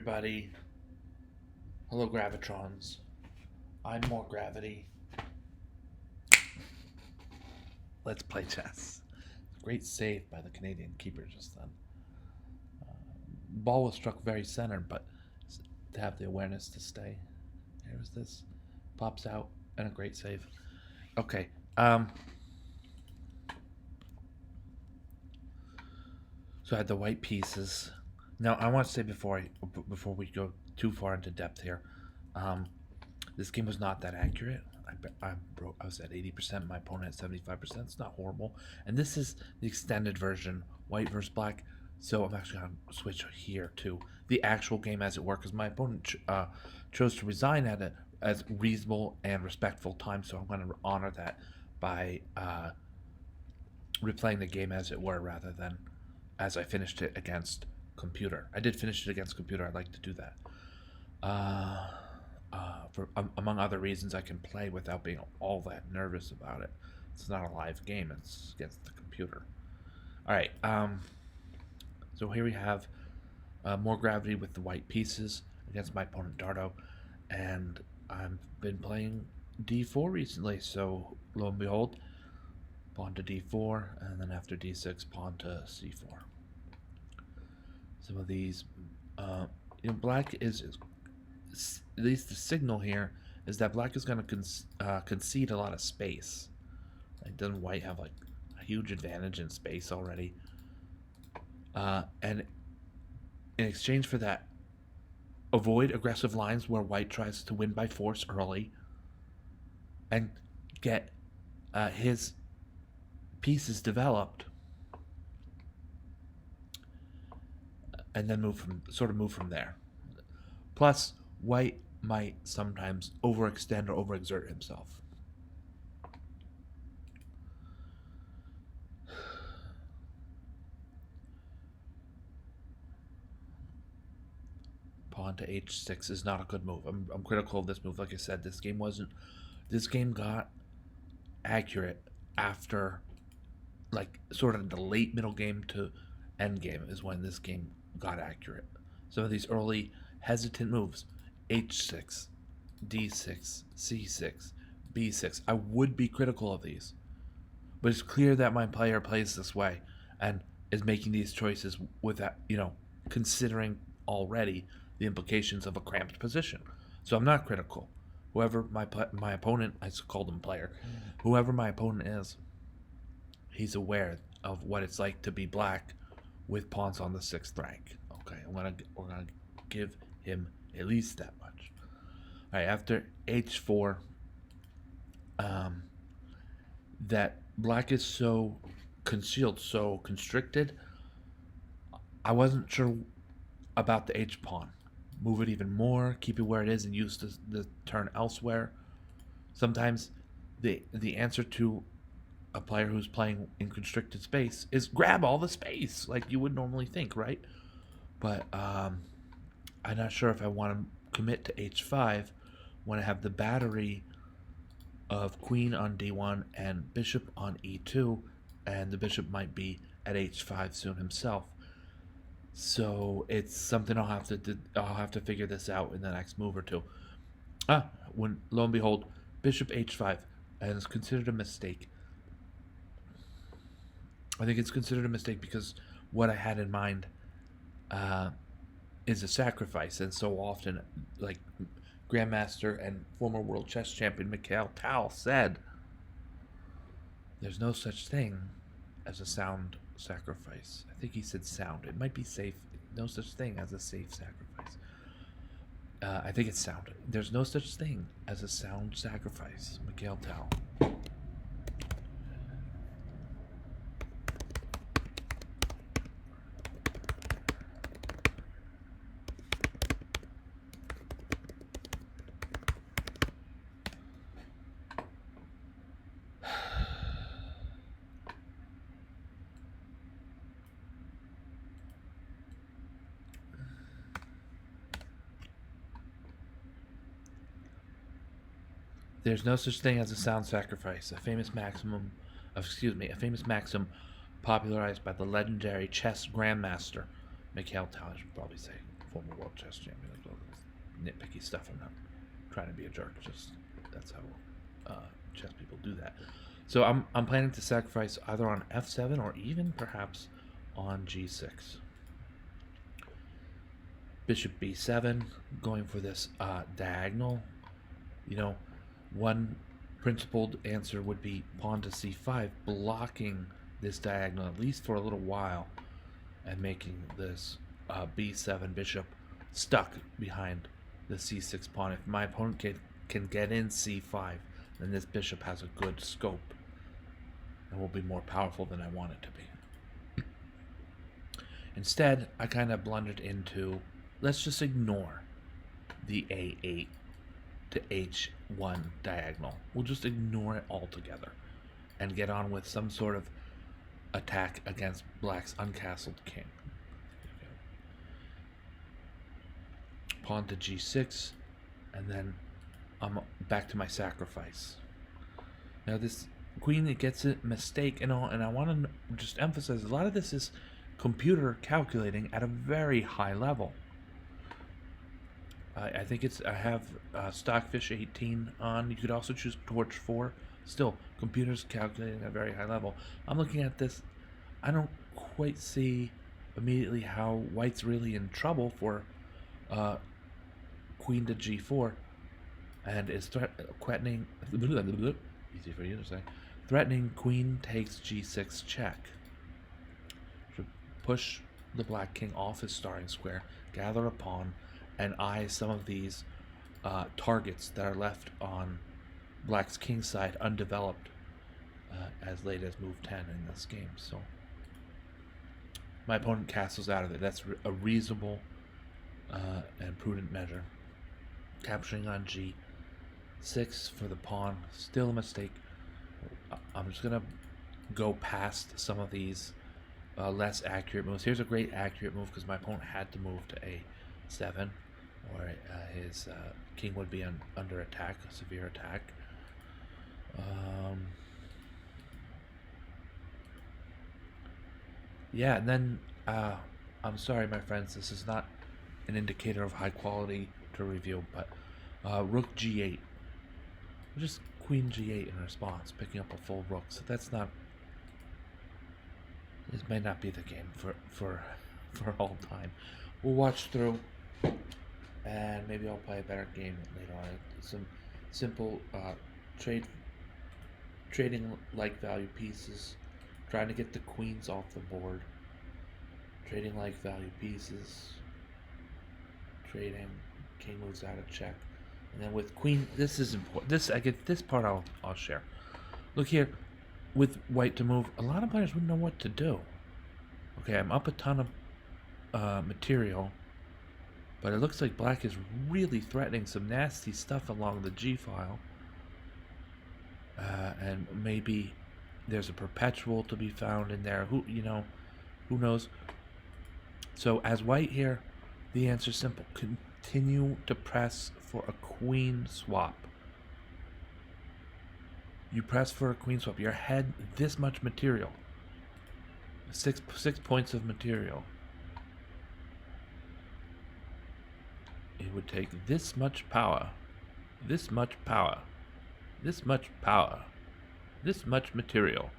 Everybody, hello Gravitrons. I'm more gravity. Let's play chess. Great save by the Canadian keeper just then. Ball was struck very centered, but to have the awareness to stay. Here's this. Pops out and a great save. Okay. So I had the white pieces. Now I want to say before we go too far into depth here, um, this game was not that accurate. I was at 80%. My opponent at 75%. It's not horrible. And this is the extended version, white versus black. So I'm actually gonna switch here to the actual game as it were, because my opponent chose to resign at it as reasonable and respectful time. So I'm going to honor that by replaying the game as it were, rather than as I finished it against computer. I did finish it against computer. I'd like to do that. For among other reasons, I can play without being all that nervous about it. It's not a live game; it's against the computer. All right. So here we have more gravity with the white pieces against my opponent Dardo, and I've been playing d4 recently. So lo and behold, pawn to d4, and then after d6, pawn to c4. Some of these, black is at least the signal here is that black is going to concede a lot of space. Like, doesn't white have like a huge advantage in space already? And in exchange for that, avoid aggressive lines where white tries to win by force early, and get his pieces developed, and then move from there. Plus, white might sometimes overextend or overexert himself. Pawn to h6 is not a good move. I'm critical of this move. Like I said, this game got accurate after, like, sort of the late middle game to end game is when this game got accurate. Some of these early hesitant moves, h6, d6, c6, b6. I would be critical of these, but it's clear that my player plays this way and is making these choices without, considering already the implications of a cramped position. So I'm not critical. Whoever my opponent, I called him player, whoever my opponent is, he's aware of what it's like to be black with pawns on the 6th rank. Okay, we're gonna give him at least that much. All right, after h4, that black is so concealed, so constricted. I wasn't sure about the h pawn. Move it even more, keep it where it is, and use the turn elsewhere. Sometimes the answer to a player who's playing in constricted space is grab all the space, like you would normally think, right? But I'm not sure if I want to commit to h5 when I have the battery of queen on d1 and bishop on e2, and the bishop might be at h5 soon himself. So it's something I'll have to figure this out in the next move or two. When lo and behold, bishop h5, and it's considered a mistake. I think it's considered a mistake because what I had in mind is a sacrifice, and so often, like Grandmaster and former world chess champion Mikhail Tal said, there's no such thing as a sound sacrifice. I think he said sound. It might be safe. No such thing as a safe sacrifice. I think it's sound. There's no such thing as a sound sacrifice. Mikhail Tal. There's no such thing as a sound sacrifice, a famous maxim popularized by the legendary chess grandmaster Mikhail Tal, I should probably say. former world chess champion as well. Nitpicky stuff. I'm not trying to be a jerk. Just that's how chess people do that. So I'm planning to sacrifice either on f7 or even perhaps on g6. Bishop b7, going for this diagonal. You know, one principled answer would be pawn to c5, blocking this diagonal at least for a little while, and making this b7 bishop stuck behind the c6 pawn. If my opponent can get in c5, then this bishop has a good scope and will be more powerful than I want it to be. Instead, I kind of blundered into, let's just ignore the a8 to h1 diagonal. We'll just ignore it altogether and get on with some sort of attack against black's uncastled king. Pawn to g6, and then I'm back to my sacrifice. Now this queen, it gets a mistake and all, and I want to just emphasize a lot of this is computer calculating at a very high level. I think I have Stockfish 18 on. You could also choose Torch 4. Still, computers calculating at a very high level. I'm looking at this. I don't quite see immediately how white's really in trouble for queen to g4, and is threatening. Easy for you to say. Threatening queen takes g6 check. Should push the black king off his starting square, gather a pawn, and eye some of these targets that are left on black's king side undeveloped as late as move 10 in this game. So my opponent castles out of it. That's a reasonable and prudent measure. Capturing on g6 for the pawn, still a mistake. I'm just gonna go past some of these less accurate moves. Here's a great accurate move because my opponent had to move to a7, or his king would be under attack, a severe attack. Yeah, and then I'm sorry, my friends, this is not an indicator of high quality to review, but rook g8, just queen g8 in response, picking up a full rook. So that's not. This may not be the game for all time. We'll watch through, and maybe I'll play a better game later on. Some simple trading like value pieces, trying to get the queens off the board, trading like value pieces, trading king moves out of check, and then with queen, this is important. This part I'll share. Look here, with white to move, a lot of players wouldn't know what to do. Okay, I'm up a ton of material, but it looks like black is really threatening some nasty stuff along the G file. And maybe there's a perpetual to be found in there. Who knows? So as white here, the answer is simple. Continue to press for a queen swap. You press for a queen swap. You're ahead this much material. Six points of material. It would take this much power, this much power, this much power, this much material.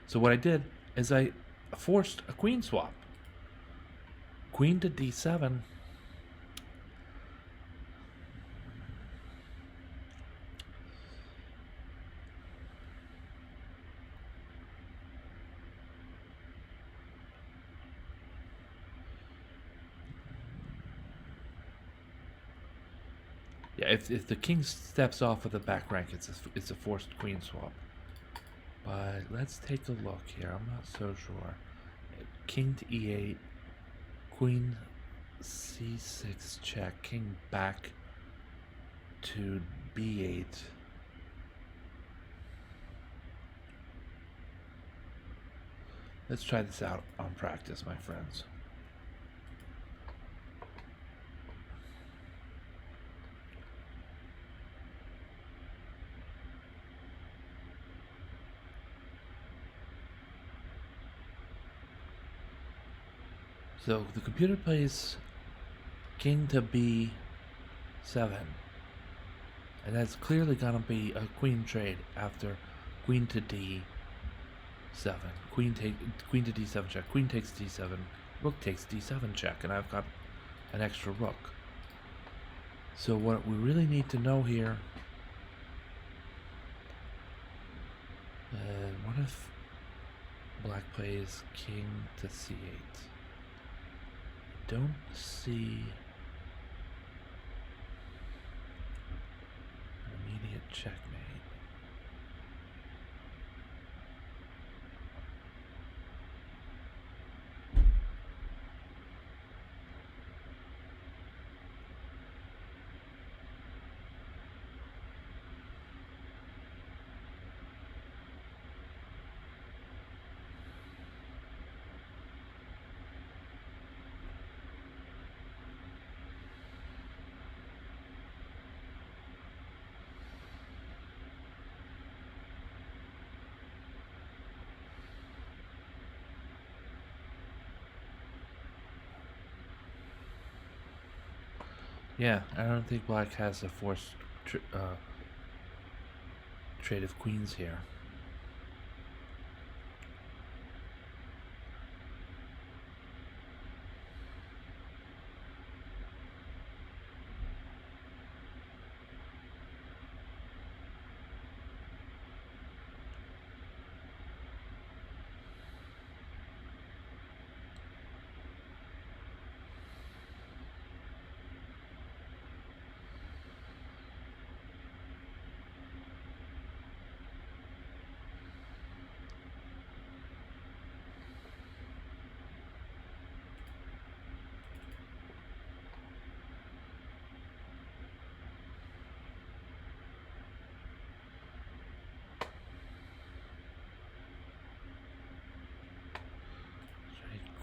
So what I did is I forced a queen swap. Queen to d7. Yeah, if the king steps off of the back rank, it's a forced queen swap. But let's take a look here. I'm not so sure. King to e8, queen c6 check, king back to b8. Let's try this out on practice, my friends. So the computer plays king to b7. And that's clearly gonna be a queen trade after queen to d7. Queen to d7 check. Queen takes d7. Rook takes d7 check, and I've got an extra rook. So what we really need to know here, what if black plays king to c8? Don't see an immediate checkmate. Yeah, I don't think black has a forced trade of queens here.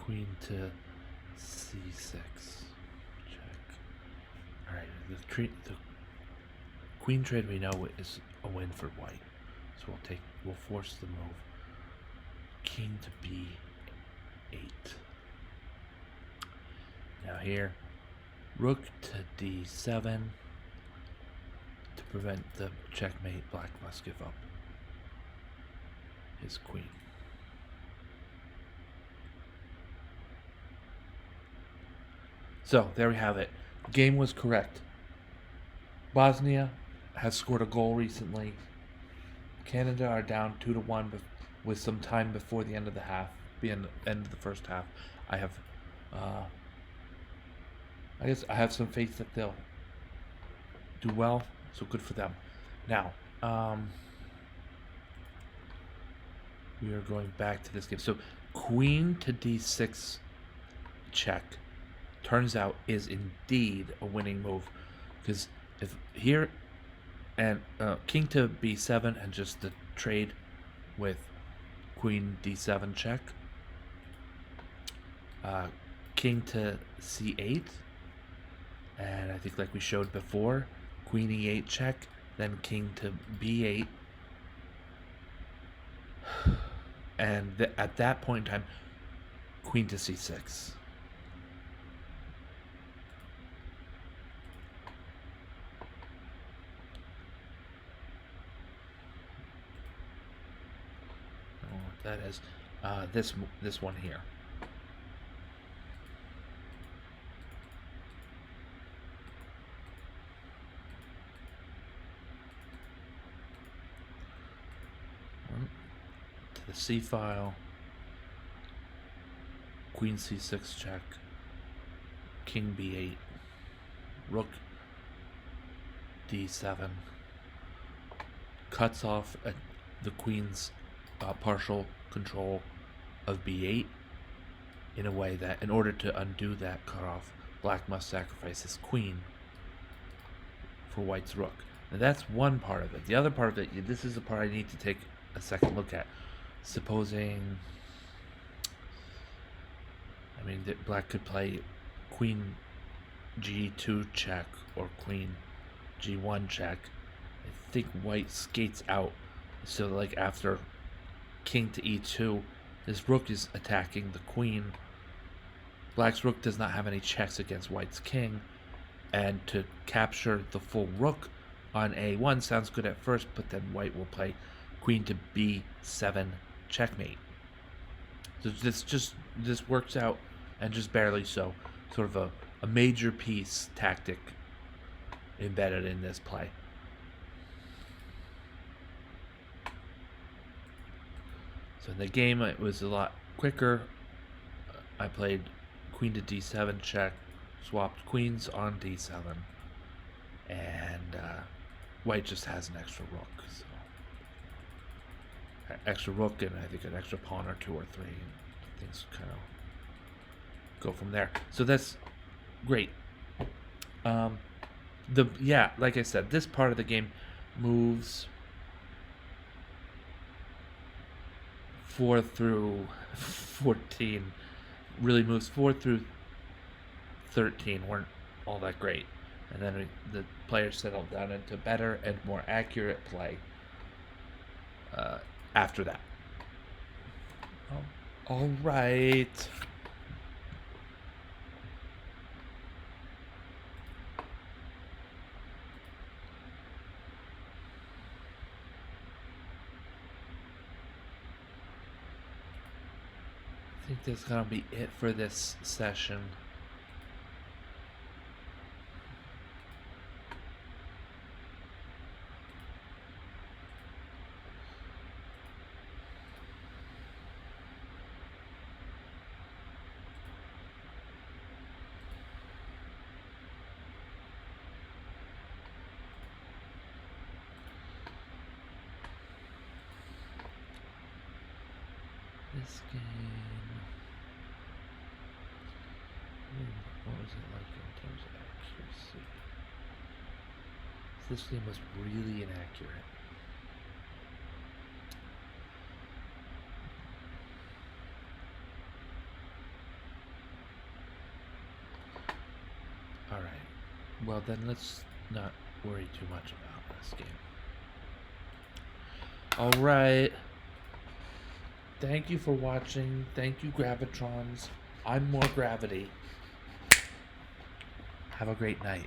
Queen to c6 check. All right, the queen trade we know is a win for white, so we'll force the move. King to b8. Now here, rook to d7. To prevent the checkmate, black must give up his queen. So, there we have it. Game was correct. Bosnia has scored a goal recently. Canada are down 2-1 with some time before the end of the half, the end of the first half. I guess I have some faith that they'll do well, so good for them. Now, we are going back to this game. So, queen to d6 check turns out is indeed a winning move, because if here and king to b7 and just the trade with queen d7 check, king to c8, and I think like we showed before, queen e8 check, then king to b8, and at that point in time, queen to c6. That is this one here. To the C file, queen c6 check, king b8, rook d7, cuts off at the queen's partial control of b8 in a way that, in order to undo that cutoff, black must sacrifice his queen for white's rook. Now that's one part of it. The other part of it, this is the part I need to take a second look at. Supposing, I mean, that black could play queen g2 check or queen g1 check. I think white skates out. So like after king to e2, this rook is attacking the queen Black's rook does not have any checks against white's king, and to capture the full rook on a1 sounds good at first, but then white will play queen to b7 checkmate. So this works out, and just barely so. Sort of a major piece tactic embedded in this play. So in the game, it was a lot quicker. I played queen to d7 check, swapped queens on d7, and white just has an extra rook. So extra rook, and I think an extra pawn or two or three, and things kind of go from there. So that's great. Like I said, this part of the game moves 4 through 14. Really moves 4 through 13 weren't all that great, and then the players settled down into better and more accurate play after that. All right. I think that's gonna be it for this session. This game. What was it like in terms of accuracy? This game was really inaccurate. Alright. Well, then let's not worry too much about this game. Alright. Thank you for watching. Thank you, Gravitrons. I'm More Gravity. Have a great night.